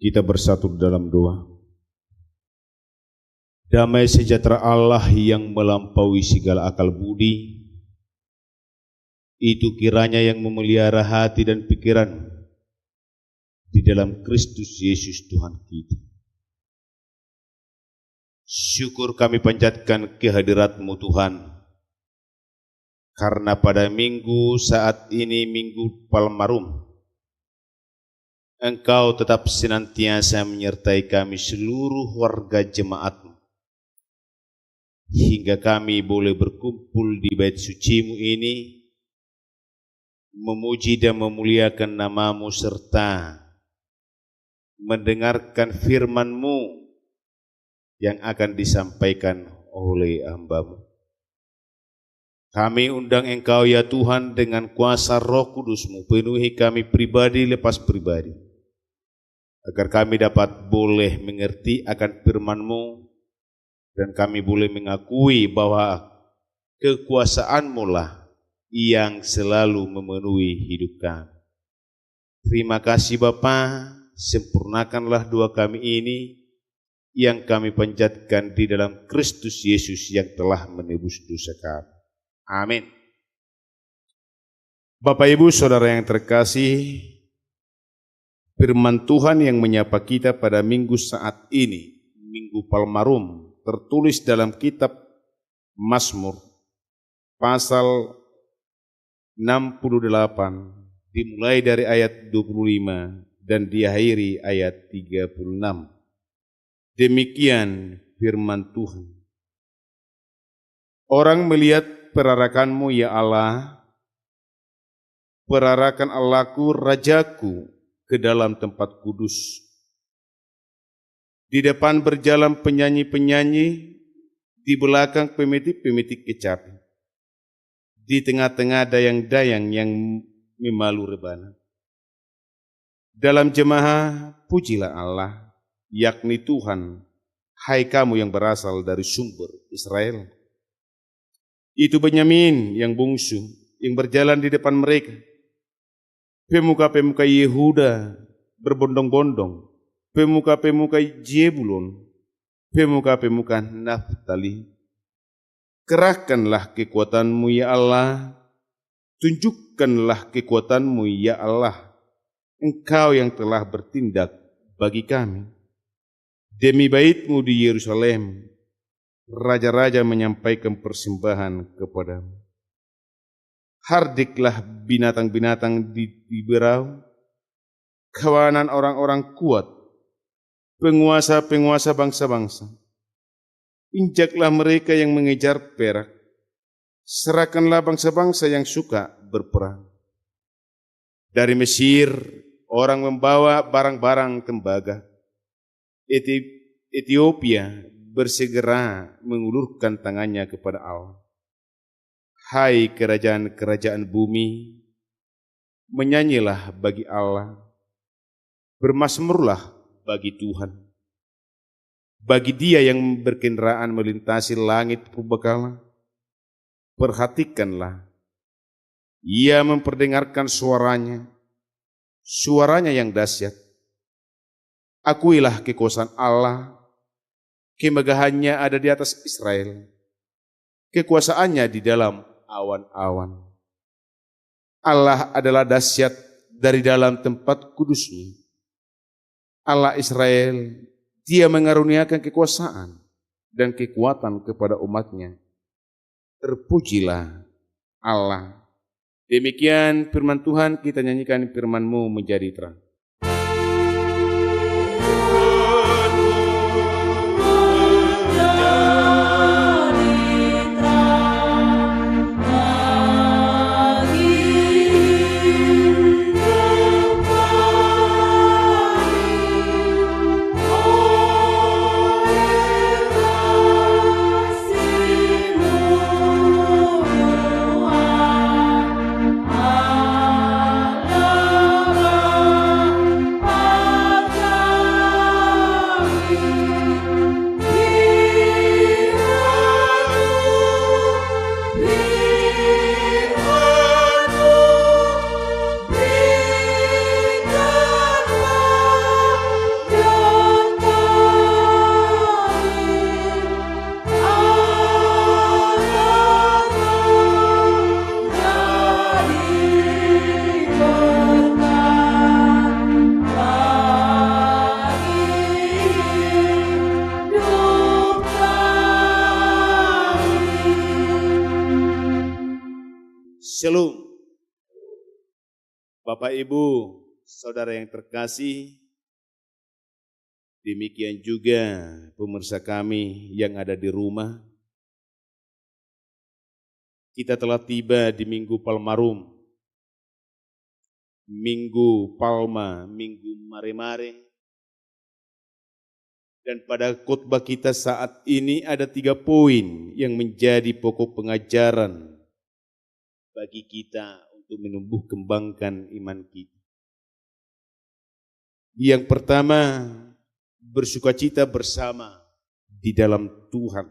Kita bersatu dalam doa. Damai sejahtera Allah yang melampaui segala akal budi, itu kiranya yang memelihara hati dan pikiran di dalam Kristus Yesus Tuhan kita. Syukur kami panjatkan kehadirat-Mu Tuhan, karena pada minggu saat ini, Minggu Palmarum, Engkau tetap senantiasa menyertai kami seluruh warga jemaat-Mu, hingga kami boleh berkumpul di bait suci-Mu ini, memuji dan memuliakan nama-Mu serta mendengarkan firman-Mu yang akan disampaikan oleh hamba-Mu. Kami undang Engkau ya Tuhan dengan kuasa Roh Kudus-Mu, penuhi kami pribadi lepas pribadi, agar kami dapat boleh mengerti akan firman-Mu dan kami boleh mengakui bahwa kekuasaan-Mu lah yang selalu memenuhi hidup kami. Terima kasih Bapa, sempurnakanlah doa kami ini yang kami panjatkan di dalam Kristus Yesus yang telah menebus dosa kami. Amin. Bapak Ibu Saudara yang terkasih, firman Tuhan yang menyapa kita pada minggu saat ini, Minggu Palmarum, tertulis dalam kitab Mazmur pasal 68, dimulai dari ayat 25 dan diakhiri ayat 36. Demikian firman Tuhan. Orang melihat perarakan-Mu ya Allah, perarakan Allahku, Rajaku, ke dalam tempat kudus. Di depan berjalan penyanyi-penyanyi, di belakang pemitik-pemitik kecapi. Di tengah-tengah dayang-dayang yang memalu rebana. Dalam jemaah, pujilah Allah, yakni Tuhan, hai kamu yang berasal dari sumber Israel. Itu Benyamin yang bungsu, yang berjalan di depan mereka. Pemuka-pemuka Yehuda berbondong-bondong, pemuka-pemuka Zebulon, pemuka-pemuka Naftali. Kerahkanlah kekuatan-Mu ya Allah, tunjukkanlah kekuatan-Mu ya Allah, Engkau yang telah bertindak bagi kami. Demi bait-Mu di Yerusalem, raja-raja menyampaikan persembahan kepadamu. Hardiklah binatang-binatang di berau, kawanan orang-orang kuat, penguasa-penguasa bangsa-bangsa. Injaklah mereka yang mengejar perak, serahkanlah bangsa-bangsa yang suka berperang. Dari Mesir, orang membawa barang-barang tembaga. Ethiopia bersegera mengulurkan tangannya kepada Allah. Hai kerajaan-kerajaan bumi, menyanyilah bagi Allah, bermazmurlah bagi Tuhan. Bagi Dia yang berkendaraan melintasi langit purbakala, perhatikanlah, Ia memperdengarkan suaranya, suaranya yang dahsyat. Akuilah kekuasaan Allah, kemegahannya ada di atas Israel, kekuasaannya di dalam awan-awan. Allah adalah dahsyat dari dalam tempat kudus-Nya. Allah Israel, Dia mengaruniakan kekuasaan dan kekuatan kepada umat-Nya. Terpujilah Allah. Demikian firman Tuhan, kita nyanyikan firman-Mu menjadi terang. Shalom. Bapak Ibu, saudara yang terkasih, demikian juga pemirsa kami yang ada di rumah. Kita telah tiba di Minggu Palmarum, Minggu Palma, Minggu Mare-Mare. Dan pada khotbah kita saat ini ada 3 poin yang menjadi pokok pengajaran bagi kita untuk menumbuh kembangkan iman kita. Yang pertama, bersukacita bersama di dalam Tuhan.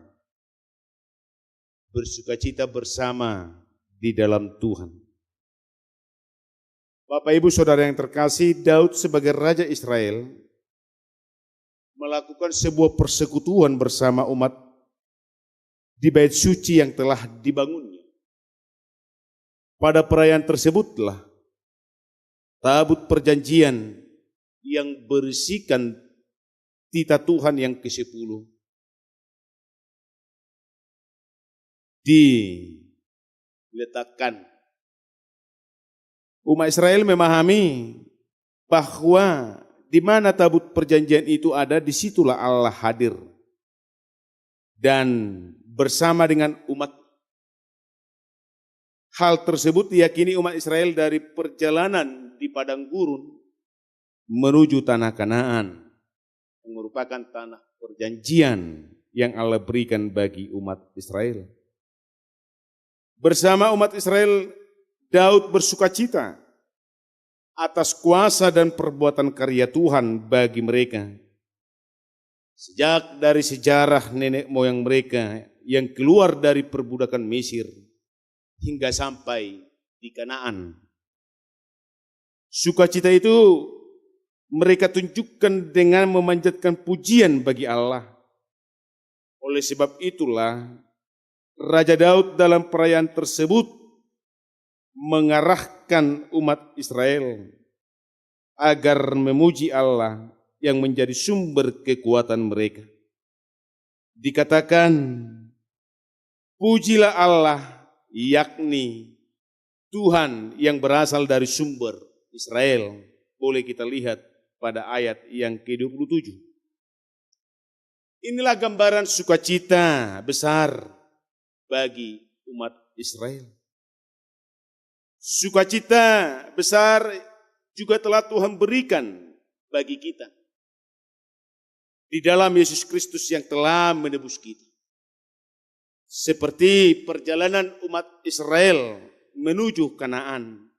Bersukacita bersama di dalam Tuhan. Bapak Ibu Saudara yang terkasih, Daud sebagai Raja Israel melakukan sebuah persekutuan bersama umat di bait suci yang telah dibangunnya. Pada perayaan tersebutlah tabut perjanjian yang berisikan titah Tuhan yang ke-10 diletakkan. Umat Israel memahami bahwa di mana tabut perjanjian itu ada, disitulah Allah hadir. Dan bersama dengan umat. Hal tersebut diyakini umat Israel dari perjalanan di padang gurun menuju tanah Kanaan, yang merupakan tanah perjanjian yang Allah berikan bagi umat Israel. Bersama umat Israel, Daud bersukacita atas kuasa dan perbuatan karya Tuhan bagi mereka. Sejak dari sejarah nenek moyang mereka yang keluar dari perbudakan Mesir hingga sampai di Kanaan. Sukacita itu mereka tunjukkan dengan memanjatkan pujian bagi Allah. Oleh sebab itulah Raja Daud dalam perayaan tersebut mengarahkan umat Israel agar memuji Allah yang menjadi sumber kekuatan mereka. Dikatakan, pujilah Allah, yakni Tuhan yang berasal dari sumber Israel. Boleh kita lihat pada ayat yang ke-27. Inilah gambaran sukacita besar bagi umat Israel. Sukacita besar juga telah Tuhan berikan bagi kita di dalam Yesus Kristus yang telah menebus kita. Seperti perjalanan umat Israel menuju Kanaan,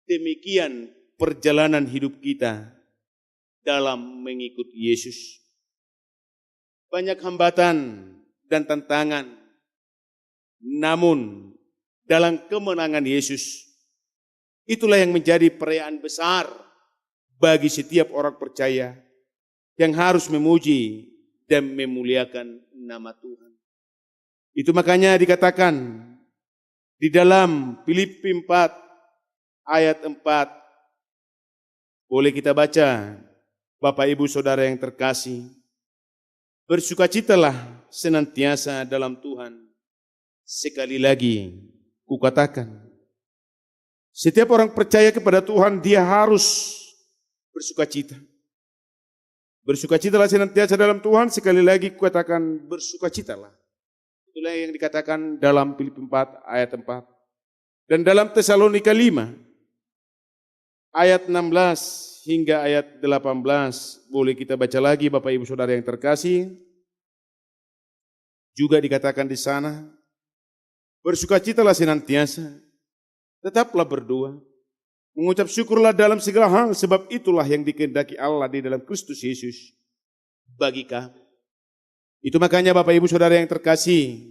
demikian perjalanan hidup kita dalam mengikut Yesus. Banyak hambatan dan tantangan, namun dalam kemenangan Yesus, itulah yang menjadi perayaan besar bagi setiap orang percaya yang harus memuji dan memuliakan nama Tuhan. Itu makanya dikatakan di dalam Filipi 4 ayat 4, boleh kita baca, Bapak Ibu Saudara yang terkasih, bersukacitalah senantiasa dalam Tuhan. Sekali lagi kukatakan, setiap orang percaya kepada Tuhan, dia harus bersukacita. Bersukacitalah senantiasa dalam Tuhan, sekali lagi kukatakan bersukacitalah. Itulah yang dikatakan dalam Filipi 4 ayat 4. Dan dalam Tesalonika 5 ayat 16 hingga ayat 18, boleh kita baca lagi Bapak Ibu Saudara yang terkasih. Juga dikatakan di sana, bersukacitalah senantiasa, tetaplah berdoa, mengucap syukurlah dalam segala hal, sebab itulah yang dikehendaki Allah di dalam Kristus Yesus bagi kami. Itu makanya Bapak Ibu Saudara yang terkasih,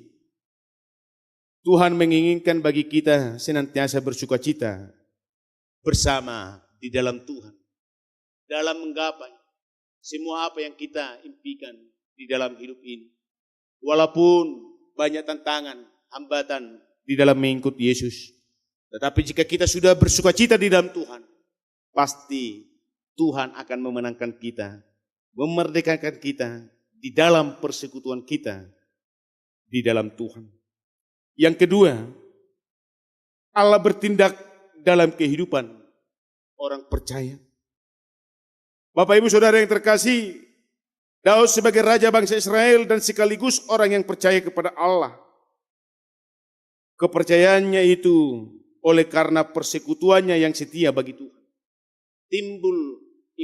Tuhan menginginkan bagi kita senantiasa bersukacita bersama di dalam Tuhan, dalam menggapai semua apa yang kita impikan di dalam hidup ini. Walaupun banyak tantangan, hambatan di dalam mengikuti Yesus, tetapi jika kita sudah bersukacita di dalam Tuhan, pasti Tuhan akan memenangkan kita, memerdekakan kita di dalam persekutuan kita di dalam Tuhan. Yang kedua, Allah bertindak dalam kehidupan orang percaya. Bapak Ibu Saudara yang terkasih, Daud sebagai raja bangsa Israel dan sekaligus orang yang percaya kepada Allah. Kepercayaannya itu oleh karena persekutuannya yang setia bagi Tuhan. Timbul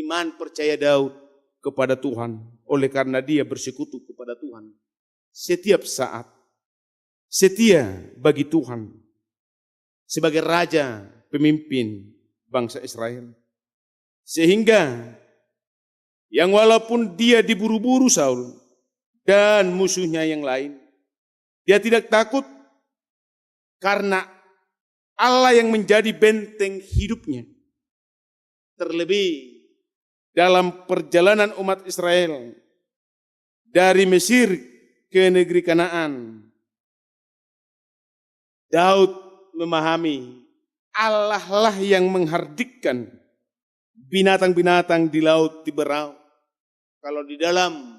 iman percaya Daud kepada Tuhan oleh karena dia bersekutu kepada Tuhan setiap saat. Setia bagi Tuhan sebagai raja pemimpin bangsa Israel. Sehingga yang walaupun dia diburu-buru Saul dan musuhnya yang lain, dia tidak takut karena Allah yang menjadi benteng hidupnya. Terlebih dalam perjalanan umat Israel dari Mesir ke negeri Kanaan, Daud memahami Allah lah yang menghardikkan binatang-binatang di laut di berau. Kalau di dalam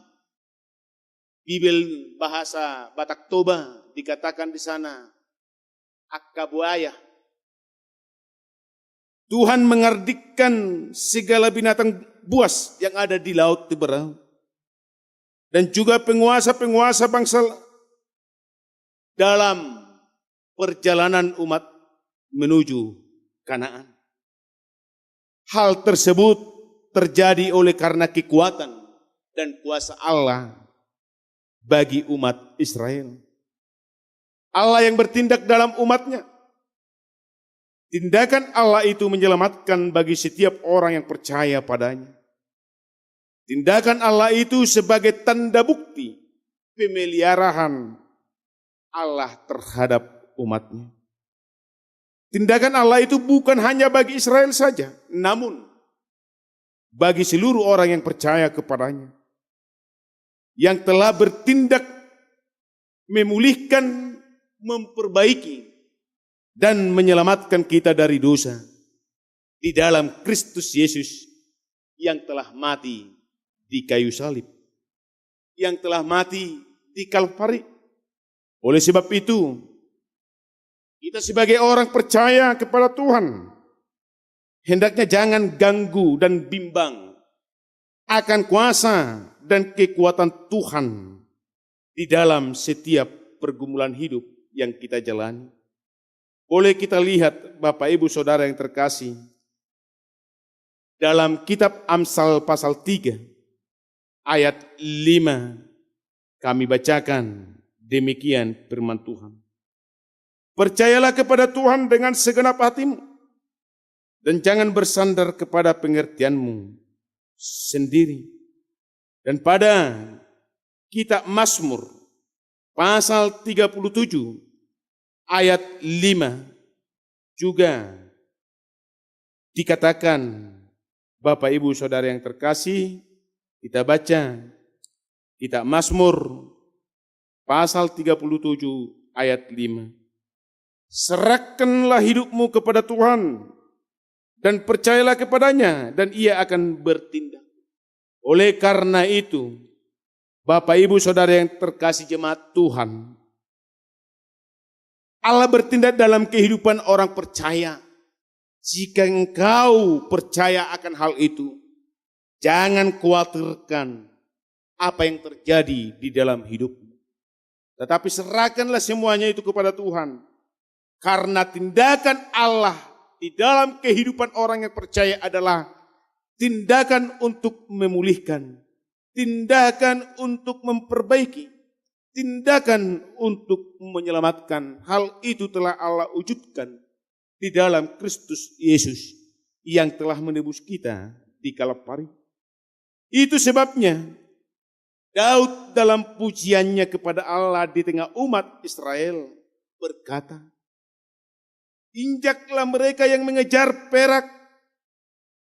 Bibel bahasa Batak Toba dikatakan di sana akka buaya. Tuhan menghardikkan segala binatang buas yang ada di laut di berau. Dan juga penguasa-penguasa bangsa dalam perjalanan umat menuju Kanaan. Hal tersebut terjadi oleh karena kekuatan dan kuasa Allah bagi umat Israel. Allah yang bertindak dalam umatnya. Tindakan Allah itu menyelamatkan bagi setiap orang yang percaya padanya. Tindakan Allah itu sebagai tanda bukti pemeliharaan Allah terhadap umatnya. Tindakan Allah itu bukan hanya bagi Israel saja, namun bagi seluruh orang yang percaya kepadanya. Yang telah bertindak memulihkan, memperbaiki, dan menyelamatkan kita dari dosa di dalam Kristus Yesus yang telah mati di kayu salib, yang telah mati di Kalvari. Oleh sebab itu, kita sebagai orang percaya kepada Tuhan, hendaknya jangan ganggu dan bimbang akan kuasa dan kekuatan Tuhan di dalam setiap pergumulan hidup yang kita jalani. Boleh kita lihat Bapak Ibu Saudara yang terkasih, dalam kitab Amsal pasal 3 ayat 5 kami bacakan demikian firman Tuhan. Percayalah kepada Tuhan dengan segenap hatimu dan jangan bersandar kepada pengertianmu sendiri. Dan pada kitab Mazmur pasal 37 ayat 5 juga dikatakan, Bapak Ibu Saudara yang terkasih, kita baca kitab Mazmur pasal 37 ayat 5. Serahkanlah hidupmu kepada Tuhan dan percayalah kepadanya dan ia akan bertindak. Oleh karena itu, Bapak Ibu Saudara yang terkasih jemaat Tuhan, Allah bertindak dalam kehidupan orang percaya. Jika engkau percaya akan hal itu, jangan khawatirkan apa yang terjadi di dalam hidupmu. Tetapi serahkanlah semuanya itu kepada Tuhan. Karena tindakan Allah di dalam kehidupan orang yang percaya adalah tindakan untuk memulihkan, tindakan untuk memperbaiki, tindakan untuk menyelamatkan. Hal itu telah Allah wujudkan di dalam Kristus Yesus yang telah menebus kita di Kalvari. Itu sebabnya Daud dalam pujiannya kepada Allah di tengah umat Israel berkata, injaklah mereka yang mengejar perak,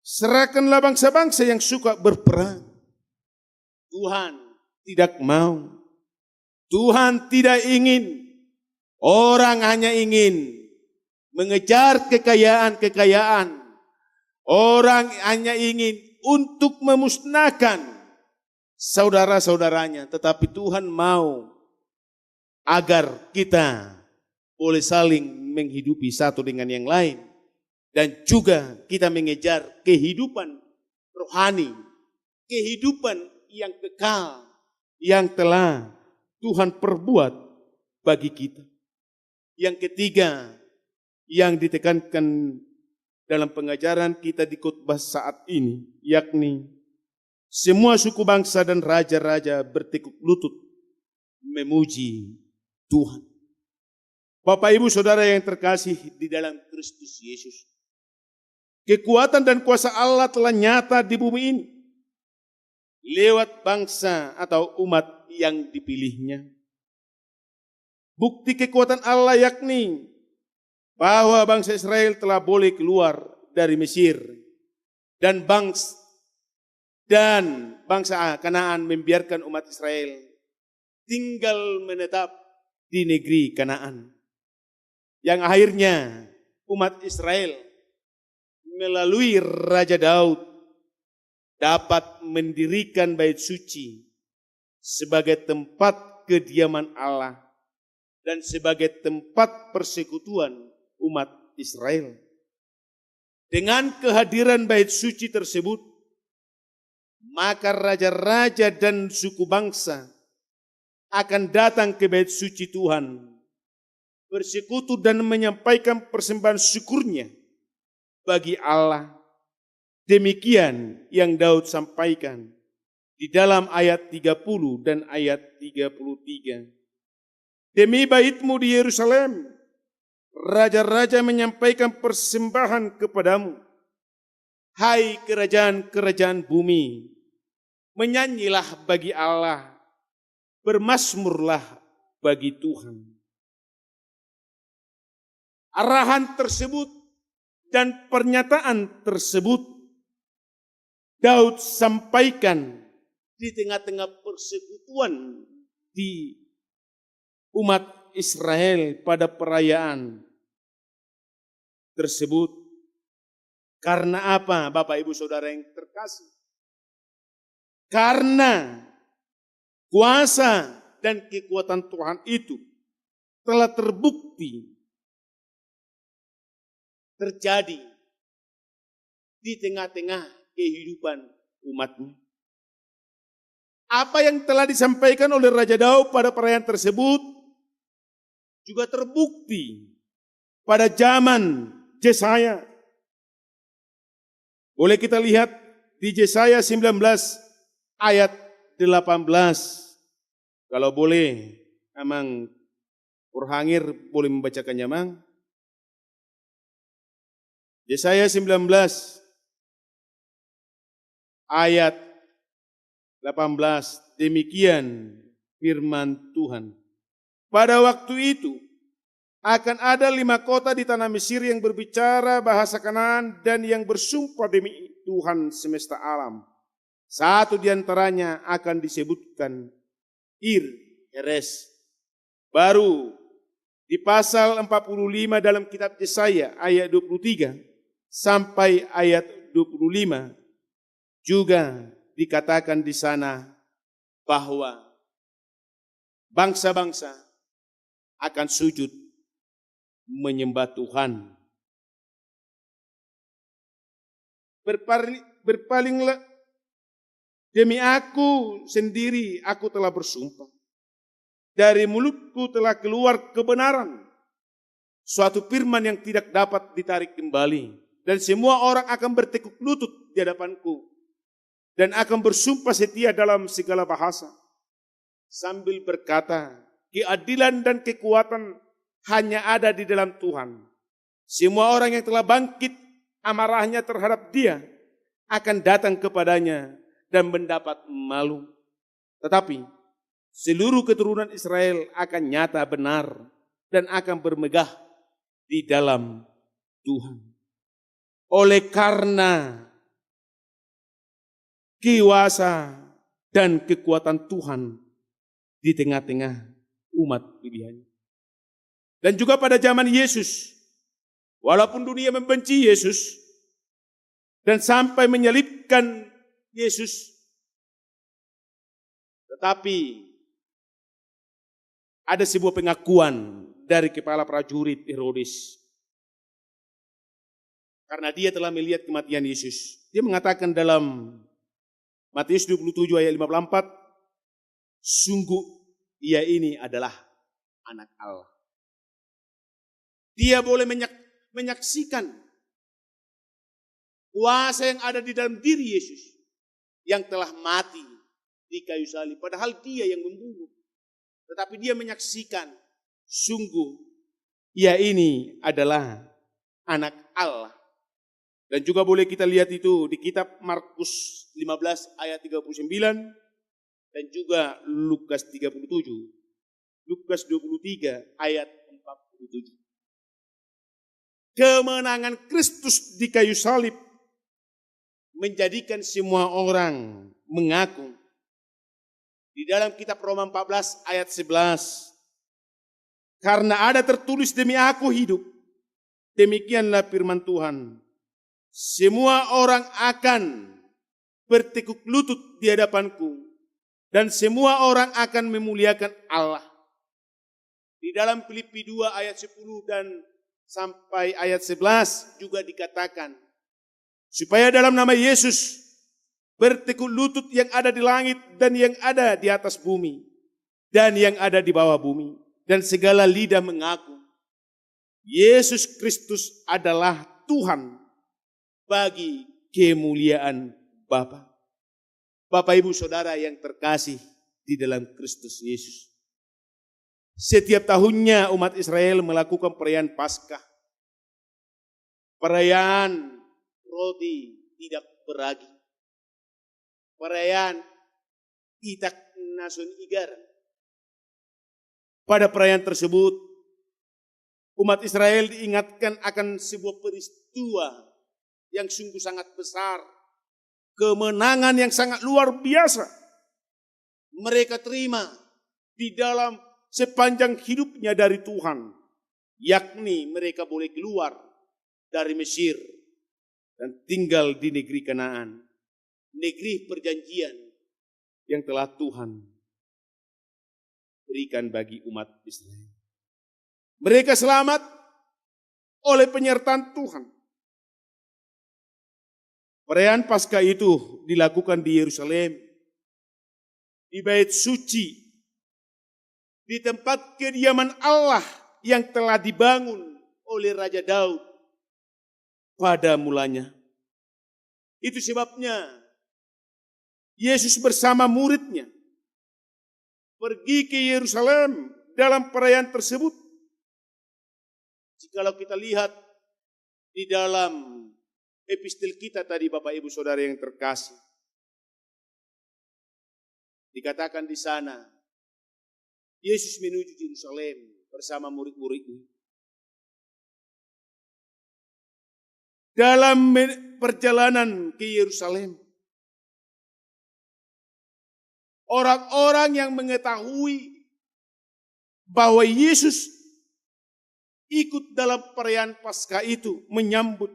serahkanlah bangsa-bangsa yang suka berperang. Tuhan tidak mau, Tuhan tidak ingin, orang hanya ingin mengejar kekayaan-kekayaan. Orang hanya ingin untuk memusnahkan saudara-saudaranya. Tetapi Tuhan mau agar kita boleh saling menghidupi satu dengan yang lain. Dan juga kita mengejar kehidupan rohani, kehidupan yang kekal, yang telah Tuhan perbuat bagi kita. Yang ketiga, yang ditekankan dalam pengajaran kita di khotbah saat ini, yakni semua suku bangsa dan raja-raja bertekuk lutut memuji Tuhan. Bapak Ibu Saudara yang terkasih di dalam Kristus Yesus, kekuatan dan kuasa Allah telah nyata di bumi ini lewat bangsa atau umat yang dipilihnya. Bukti kekuatan Allah yakni bahwa bangsa Israel telah boleh keluar dari Mesir dan bangsa Kanaan membiarkan umat Israel tinggal menetap di negeri Kanaan. Yang akhirnya umat Israel melalui Raja Daud dapat mendirikan bait suci sebagai tempat kediaman Allah dan sebagai tempat persekutuan umat Israel. Dengan kehadiran bait suci tersebut, maka raja-raja dan suku bangsa akan datang ke bait suci Tuhan, bersekutu dan menyampaikan persembahan syukurnya bagi Allah. Demikian yang Daud sampaikan di dalam ayat 30 dan ayat 33. Demi baitmu di Yerusalem, raja-raja menyampaikan persembahan kepadamu. Hai kerajaan-kerajaan bumi, menyanyilah bagi Allah, bermazmurlah bagi Tuhan. Arahan tersebut dan pernyataan tersebut Daud sampaikan di tengah-tengah persekutuan di umat Israel pada perayaan tersebut. Karena apa, Bapak Ibu Saudara yang terkasih? Karena kuasa dan kekuatan Tuhan itu telah terbukti terjadi di tengah-tengah kehidupan umatnya. Apa yang telah disampaikan oleh Raja Daud pada perayaan tersebut juga terbukti pada zaman Yesaya. Boleh kita lihat di Yesaya 19 ayat 18. Kalau boleh, Amang Purhangir boleh membacakannya, Mang. Yesaya 19 ayat 18. Demikian firman Tuhan. Pada waktu itu akan ada 5 kota di tanah Mesir yang berbicara bahasa Kanaan dan yang bersumpah demi Tuhan semesta alam. Satu di antaranya akan disebutkan Ir Heres. Baru di pasal 45 dalam kitab Yesaya ayat 23 sampai ayat 25 juga dikatakan di sana bahwa bangsa-bangsa akan sujud menyembah Tuhan. Berpalinglah demi aku sendiri, aku telah bersumpah. Dari mulutku telah keluar kebenaran, suatu firman yang tidak dapat ditarik kembali. Dan semua orang akan bertekuk lutut di hadapanku dan akan bersumpah setia dalam segala bahasa, sambil berkata, keadilan dan kekuatan hanya ada di dalam Tuhan. Semua orang yang telah bangkit amarahnya terhadap dia akan datang kepadanya dan mendapat malu. Tetapi seluruh keturunan Israel akan nyata benar dan akan bermegah di dalam Tuhan. Oleh karena kuasa dan kekuatan Tuhan di tengah-tengah umat pilihannya. Dan juga pada zaman Yesus, walaupun dunia membenci Yesus dan sampai menyalibkan Yesus, tetapi ada sebuah pengakuan dari kepala prajurit Herodes. Karena dia telah melihat kematian Yesus. Dia mengatakan dalam Matius 27 ayat 54, sungguh ia ini adalah anak Allah. Dia boleh menyaksikan kuasa yang ada di dalam diri Yesus yang telah mati di kayu salib. Padahal dia yang membunuh. Tetapi dia menyaksikan sungguh ia ini adalah anak Allah. Dan juga boleh kita lihat itu di kitab Markus 15 ayat 39 dan juga Lukas 37. Lukas 23 ayat 47. Kemenangan Kristus di kayu salib menjadikan semua orang mengaku. Di dalam kitab Roma 14 ayat 11. Karena ada tertulis demi aku hidup. Demikianlah firman Tuhan. Semua orang akan bertekuk lutut di hadapanku. Dan semua orang akan memuliakan Allah. Di dalam Filipi 2 ayat 10 dan sampai ayat 11 juga dikatakan. Supaya dalam nama Yesus bertekuk lutut yang ada di langit dan yang ada di atas bumi. Dan yang ada di bawah bumi. Dan segala lidah mengaku. Yesus Kristus adalah Tuhan bagi kemuliaan Bapa. Bapak Ibu Saudara yang terkasih di dalam Kristus Yesus. Setiap tahunnya umat Israel melakukan perayaan Paskah. Perayaan roti tidak beragi. Perayaan Itak Nasun Igar. Pada perayaan tersebut, umat Israel diingatkan akan sebuah peristiwa yang sungguh sangat besar. Kemenangan yang sangat luar biasa. Mereka terima di dalam sepanjang hidupnya dari Tuhan. Yakni mereka boleh keluar dari Mesir dan tinggal di negeri Kanaan. Negeri perjanjian yang telah Tuhan berikan bagi umat Israel. Mereka selamat oleh penyertaan Tuhan. Perayaan Paskah itu dilakukan di Yerusalem, di Bait Suci, di tempat kediaman Allah yang telah dibangun oleh Raja Daud pada mulanya. Itu sebabnya Yesus bersama muridnya pergi ke Yerusalem dalam perayaan tersebut. Jikalau kita lihat di dalam epistel kita tadi Bapak Ibu Saudara yang terkasih. Dikatakan di sana, Yesus menuju Yerusalem bersama murid-muridnya. Dalam perjalanan ke Yerusalem, orang-orang yang mengetahui bahwa Yesus ikut dalam perayaan Paskah itu menyambut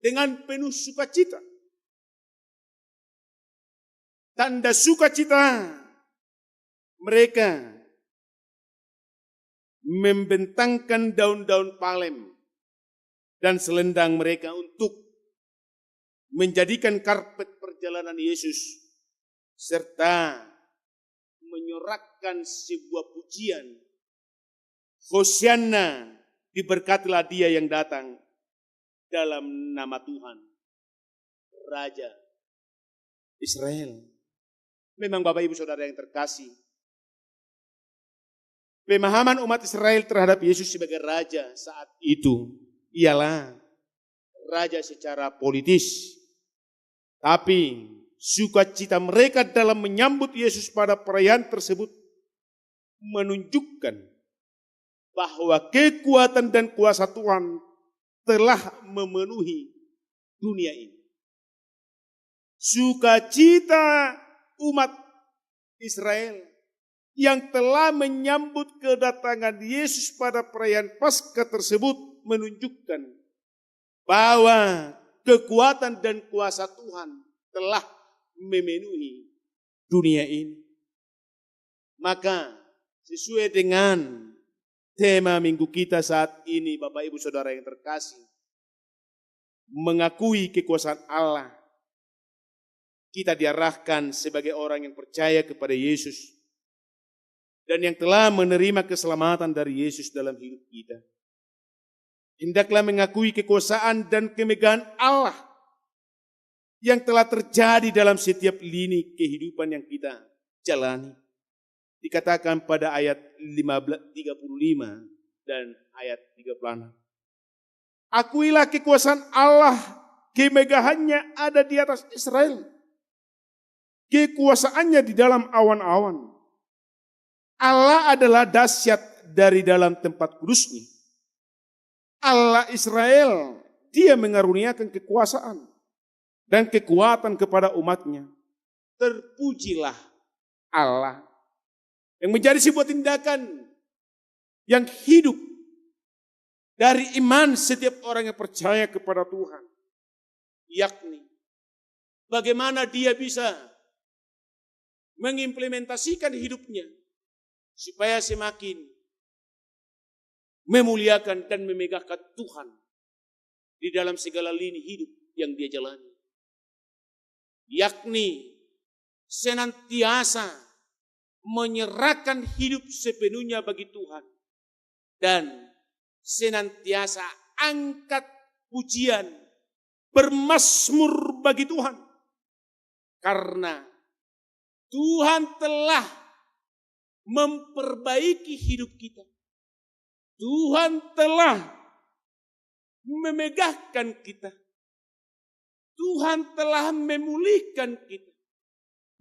dengan penuh sukacita. Tanda sukacita mereka membentangkan daun-daun palem dan selendang mereka untuk menjadikan karpet perjalanan Yesus serta menyorakkan sebuah pujian. Hosianna, diberkatilah dia yang datang dalam nama Tuhan, Raja Israel. Memang Bapak Ibu Saudara yang terkasih, pemahaman umat Israel terhadap Yesus sebagai Raja saat itu ialah Raja secara politis. Tapi sukacita mereka dalam menyambut Yesus pada perayaan tersebut menunjukkan bahwa kekuatan dan kuasa Tuhan telah memenuhi dunia ini. Sukacita umat Israel yang telah menyambut kedatangan Yesus pada perayaan Paskah tersebut menunjukkan bahwa kekuatan dan kuasa Tuhan telah memenuhi dunia ini. Maka sesuai dengan Tema minggu kita saat ini, Bapak Ibu Saudara yang terkasih, mengakui kekuasaan Allah. Kita diarahkan sebagai orang yang percaya kepada Yesus dan yang telah menerima keselamatan dari Yesus dalam hidup kita. Hendaklah mengakui kekuasaan dan kemegahan Allah yang telah terjadi dalam setiap lini kehidupan yang kita jalani. Dikatakan pada ayat 35 dan ayat 36. Akuilah kekuasaan Allah, kemegahannya ada di atas Israel. Kekuasaannya di dalam awan-awan. Allah adalah dahsyat dari dalam tempat kudusnya. Allah Israel, dia mengaruniakan kekuasaan dan kekuatan kepada umatnya. Terpujilah Allah. Yang menjadi sebuah tindakan yang hidup dari iman setiap orang yang percaya kepada Tuhan. Yakni, bagaimana dia bisa mengimplementasikan hidupnya supaya semakin memuliakan dan memegahkan Tuhan di dalam segala lini hidup yang dia jalani. Yakni, senantiasa menyerahkan hidup sepenuhnya bagi Tuhan dan senantiasa angkat pujian, bermazmur bagi Tuhan karena Tuhan telah memperbaiki hidup kita. Tuhan telah memegahkan kita. Tuhan telah memulihkan kita,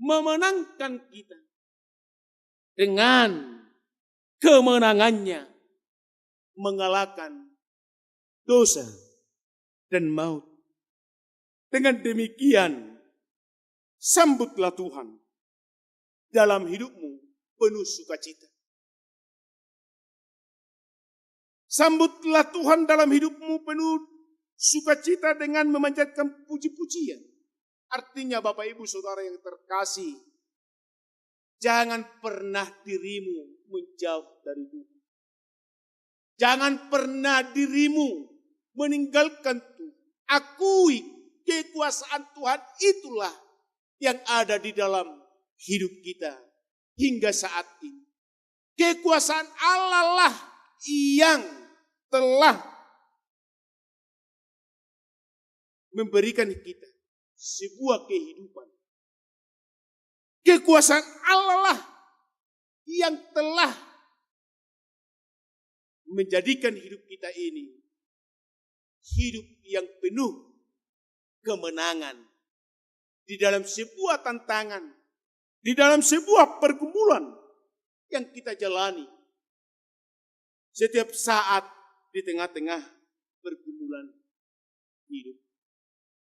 memenangkan kita. Dengan kemenangannya mengalahkan dosa dan maut. Dengan demikian, sambutlah Tuhan dalam hidupmu penuh sukacita. Sambutlah Tuhan dalam hidupmu penuh sukacita dengan memanjatkan puji-pujian. Artinya Bapak Ibu Saudara yang terkasih, jangan pernah dirimu menjauh dari Tuhan. Jangan pernah dirimu meninggalkan Tuhan. Akui kekuasaan Tuhan itulah yang ada di dalam hidup kita hingga saat ini. Kekuasaan Allah lah yang telah memberikan kita sebuah kehidupan. Kekuasaan Allah lah yang telah menjadikan hidup kita ini hidup yang penuh kemenangan di dalam sebuah tantangan, di dalam sebuah pergumulan yang kita jalani setiap saat di tengah-tengah pergumulan hidup.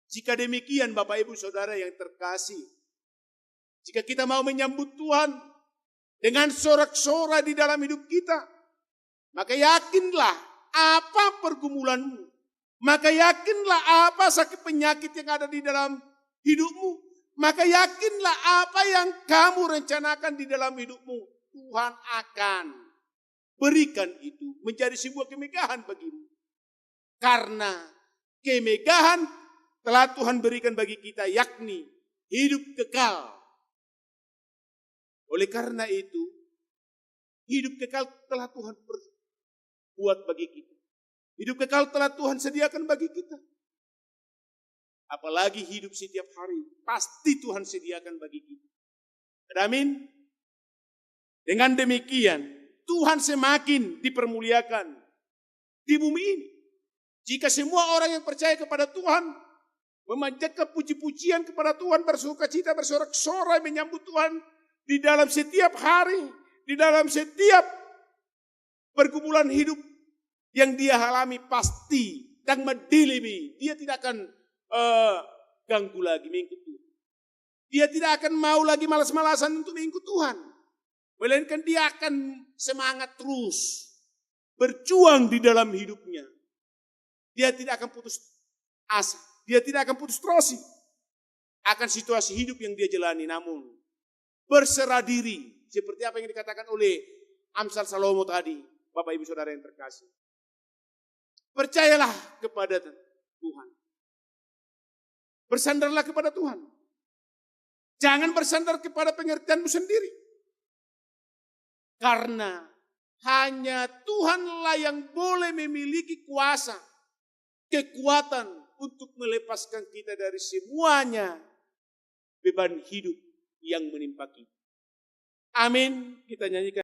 Jika demikian Bapak Ibu Saudara yang terkasih, jika kita mau menyambut Tuhan dengan sorak-sorai di dalam hidup kita, maka yakinlah apa pergumulanmu, maka yakinlah apa sakit penyakit yang ada di dalam hidupmu, maka yakinlah apa yang kamu rencanakan di dalam hidupmu, Tuhan akan berikan itu menjadi sebuah kemegahan bagimu. Karena kemegahan telah Tuhan berikan bagi kita, yakni hidup kekal. Oleh karena itu, hidup kekal telah Tuhan buat bagi kita. Hidup kekal telah Tuhan sediakan bagi kita. Apalagi hidup setiap hari, pasti Tuhan sediakan bagi kita. Amin. Dengan demikian, Tuhan semakin dipermuliakan di bumi ini. Jika semua orang yang percaya kepada Tuhan, memanjatkan puji-pujian kepada Tuhan, bersukacita, bersorak-sorai menyambut Tuhan, di dalam setiap hari, di dalam setiap pergumulan hidup yang dia alami pasti dan mendilimi, dia tidak akan ganggu lagi mengikut Tuhan. Dia tidak akan mau lagi malas-malasan untuk mengikut Tuhan. Melainkan dia akan semangat terus berjuang di dalam hidupnya. Dia tidak akan putus asa, dia tidak akan putus terasi akan situasi hidup yang dia jalani, namun berserah diri, seperti apa yang dikatakan oleh Amsal Salomo tadi. Bapak Ibu Saudara yang terkasih. Percayalah kepada Tuhan. Bersandarlah kepada Tuhan. Jangan bersandar kepada pengertianmu sendiri. Karena hanya Tuhanlah yang boleh memiliki kuasa, kekuatan untuk melepaskan kita dari semuanya beban hidup yang menimpa kita. Amin. Kita nyanyikan.